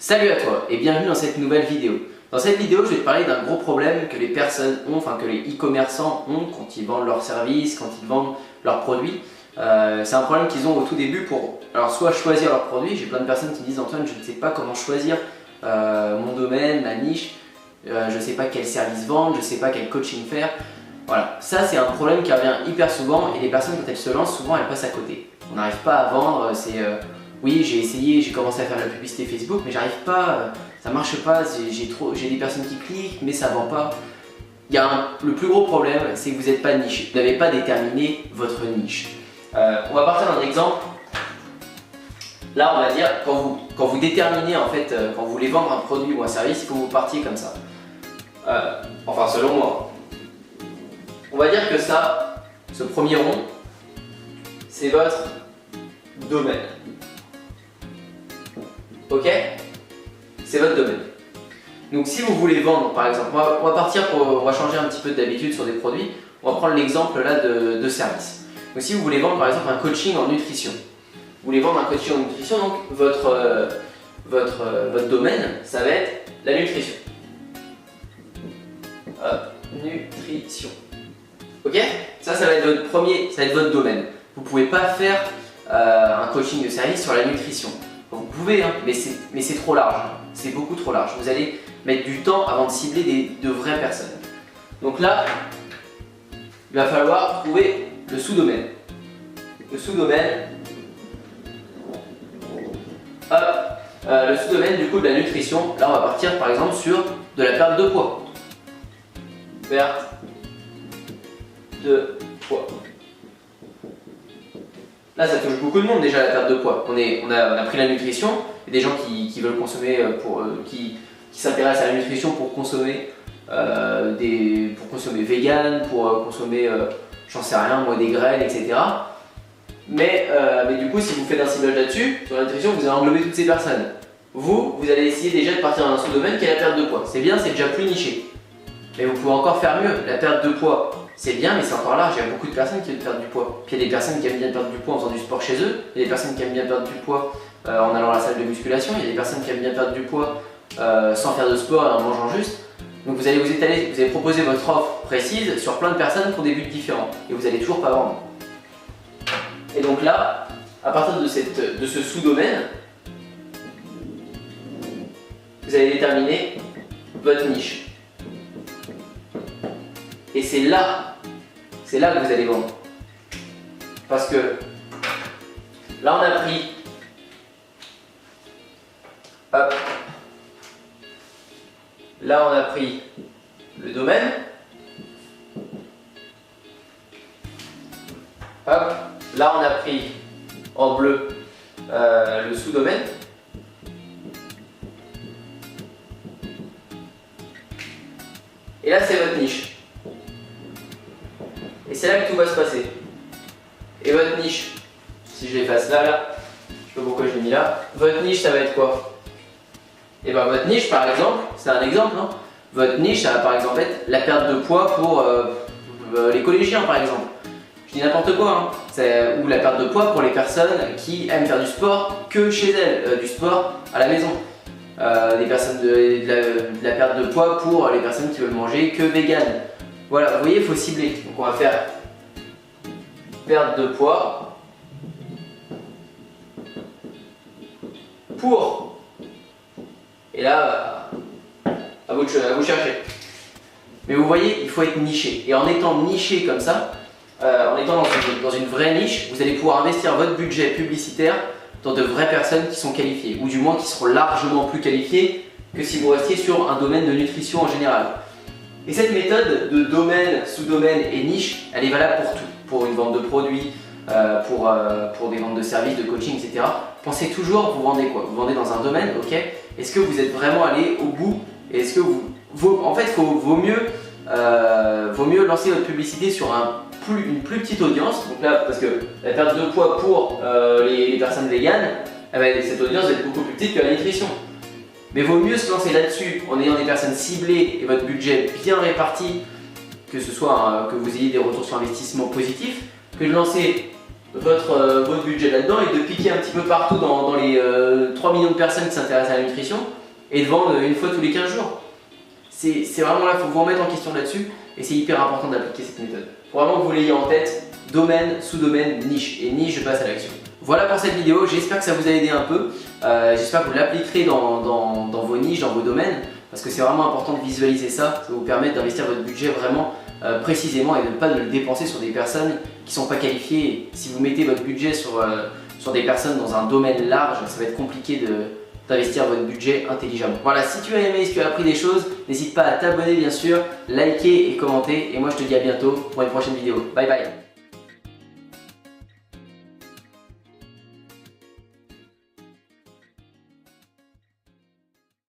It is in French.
Salut à toi et bienvenue dans cette nouvelle vidéo. Dans cette vidéo, je vais te parler d'un gros problème que les personnes ont, enfin que les e-commerçants ont quand ils vendent leurs services, quand ils vendent leurs produits. C'est un problème qu'ils ont au tout début pour soit choisir leurs produits. J'ai plein de personnes qui me disent Antoine, je ne sais pas comment choisir mon domaine, ma niche, je ne sais pas quel service vendre, je ne sais pas quel coaching faire. Voilà, ça c'est un problème qui revient hyper souvent et les personnes quand elles se lancent, souvent elles passent à côté. On n'arrive pas à vendre, oui, j'ai essayé, j'ai commencé à faire de la publicité Facebook, mais j'arrive pas, ça marche pas, j'ai des personnes qui cliquent, mais ça vend pas. Le plus gros problème, c'est que vous n'êtes pas niché, vous n'avez pas déterminé votre niche. On va partir d'un exemple. Là, on va dire, quand vous déterminez, en fait, quand vous voulez vendre un produit ou un service, il faut que vous partiez comme ça. Enfin, selon moi. On va dire que ça, ce premier rond, c'est votre domaine. Ok? C'est votre domaine. Donc si vous voulez vendre, par exemple, on va changer un petit peu d'habitude sur des produits. On va prendre l'exemple là de service. Donc si vous voulez vendre par exemple un coaching en nutrition. Vous voulez vendre un coaching en nutrition, donc votre domaine, ça va être la nutrition. Nutrition. Ok? Ça va être votre premier, ça va être votre domaine. Vous ne pouvez pas faire un coaching de service sur la nutrition. Vous pouvez, hein, mais c'est trop large, hein. C'est beaucoup trop large. Vous allez mettre du temps avant de cibler de vraies personnes. Donc là, il va falloir trouver le sous-domaine. Le sous-domaine, le sous-domaine du coup de la nutrition. Là, on va partir par exemple sur de la perte de poids. Perte de poids. Là, ça touche beaucoup de monde déjà, la perte de poids. On a pris la nutrition, il y a des gens qui veulent consommer, qui s'intéressent à la nutrition pour consommer, pour consommer vegan, pour consommer, j'en sais rien, moi, des graines, etc. Mais du coup, si vous faites un ciblage là-dessus, sur la nutrition, vous allez englober toutes ces personnes. Vous allez essayer déjà de partir dans un sous-domaine qui est la perte de poids. C'est bien, c'est déjà plus niché. Mais vous pouvez encore faire mieux. La perte de poids, c'est bien, mais c'est encore large. Il y a beaucoup de personnes qui veulent perdre du poids. Puis il y a des personnes qui aiment bien perdre du poids en faisant du sport chez eux. Il y a des personnes qui aiment bien perdre du poids en allant à la salle de musculation. Il y a des personnes qui aiment bien perdre du poids sans faire de sport et en mangeant juste. Donc vous allez vous étaler, vous allez proposer votre offre précise sur plein de personnes pour des buts différents. Et vous allez toujours pas vendre. Et donc là, à partir de ce sous-domaine, vous allez déterminer votre niche. Et c'est là que vous allez vendre. Parce que là, on a pris, hop, là, on a pris le domaine, hop, là, on a pris en bleu le sous-domaine. Et là, c'est votre niche. Et c'est là que tout va se passer. Et votre niche, si je l'efface là, je sais pas pourquoi je l'ai mis là, votre niche, ça va être quoi? Et bien votre niche, par exemple, c'est un exemple, hein. Votre niche, ça va par exemple être la perte de poids pour les collégiens, par exemple. Je dis n'importe quoi, hein. Ou la perte de poids pour les personnes qui aiment faire du sport que chez elles, du sport à la maison. Des personnes de la perte de poids pour les personnes qui veulent manger que vegan. Voilà, vous voyez, il faut cibler. Donc on va faire perte de poids pour. Et là, à vous chercher. Mais vous voyez, il faut être niché. Et en étant niché comme ça, en étant dans une vraie niche, vous allez pouvoir investir votre budget publicitaire dans de vraies personnes qui sont qualifiées, ou du moins qui seront largement plus qualifiées que si vous restiez sur un domaine de nutrition en général. Et cette méthode de domaine, sous-domaine et niche, elle est valable pour tout. Pour une vente de produits, pour des ventes de services, de coaching, etc. Pensez toujours, vous vendez quoi? Vous vendez dans un domaine, ok? Est-ce que vous êtes vraiment allé au bout? Est-ce que en fait, vaut mieux lancer votre publicité sur une plus petite audience. Donc là, parce que la perte de poids pour les personnes véganes, cette audience va être beaucoup plus petite que la nutrition. Mais vaut mieux se lancer là-dessus en ayant des personnes ciblées et votre budget bien réparti, que ce soit que vous ayez des retours sur investissement positifs, que de lancer votre budget là-dedans et de piquer un petit peu partout dans les 3 millions de personnes qui s'intéressent à la nutrition et de vendre une fois tous les 15 jours. C'est vraiment là, il faut vous remettre en question là-dessus et c'est hyper important d'appliquer cette méthode. Faut vraiment que vous l'ayez en tête, domaine, sous-domaine, niche. Et niche, je passe à l'action. Voilà pour cette vidéo, j'espère que ça vous a aidé un peu. J'espère que vous l'appliquerez dans vos niches, dans vos domaines, parce que c'est vraiment important de visualiser ça. Ça va vous permettre d'investir votre budget vraiment précisément et de ne pas le dépenser sur des personnes qui ne sont pas qualifiées. Si vous mettez votre budget sur des personnes dans un domaine large, ça va être compliqué d'investir votre budget intelligemment. Voilà, si tu as aimé, si tu as appris des choses, n'hésite pas à t'abonner bien sûr, liker et commenter. Et moi je te dis à bientôt pour une prochaine vidéo. Bye bye.